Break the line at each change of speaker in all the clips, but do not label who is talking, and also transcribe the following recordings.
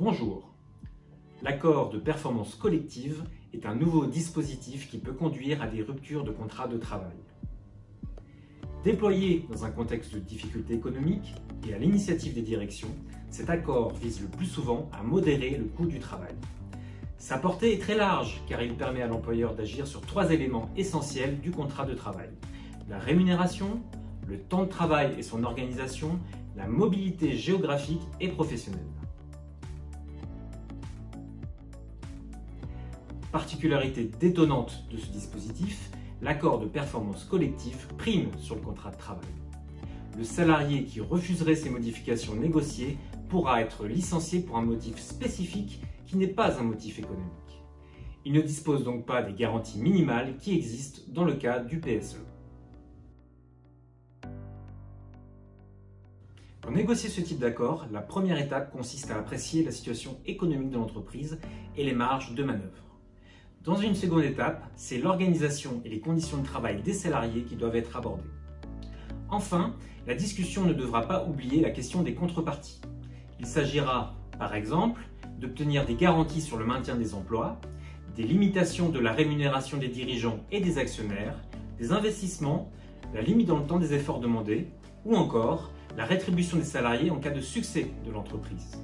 Bonjour. L'accord de performance collective est un nouveau dispositif qui peut conduire à des ruptures de contrat de travail. Déployé dans un contexte de difficulté économique et à l'initiative des directions, cet accord vise le plus souvent à modérer le coût du travail. Sa portée est très large car il permet à l'employeur d'agir sur 3 éléments essentiels du contrat de travail: la rémunération, le temps de travail et son organisation, la mobilité géographique et professionnelle. Particularité détonnante de ce dispositif, l'accord de performance collective prime sur le contrat de travail. Le salarié qui refuserait ces modifications négociées pourra être licencié pour un motif spécifique qui n'est pas un motif économique. Il ne dispose donc pas des garanties minimales qui existent dans le cas du PSE. Pour négocier ce type d'accord, la première étape consiste à apprécier la situation économique de l'entreprise et les marges de manœuvre. Dans une seconde étape, c'est l'organisation et les conditions de travail des salariés qui doivent être abordées. Enfin, la discussion ne devra pas oublier la question des contreparties. Il s'agira, par exemple, d'obtenir des garanties sur le maintien des emplois, des limitations de la rémunération des dirigeants et des actionnaires, des investissements, la limite dans le temps des efforts demandés, ou encore la rétribution des salariés en cas de succès de l'entreprise.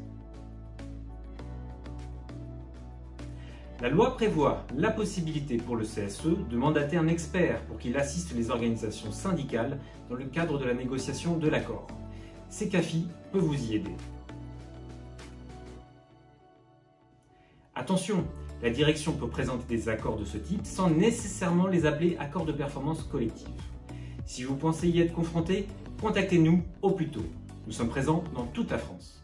La loi prévoit la possibilité pour le CSE de mandater un expert pour qu'il assiste les organisations syndicales dans le cadre de la négociation de l'accord. Secafi peut vous y aider. Attention, la direction peut présenter des accords de ce type sans nécessairement les appeler accords de performance collective. Si vous pensez y être confronté, contactez-nous au plus tôt. Nous sommes présents dans toute la France.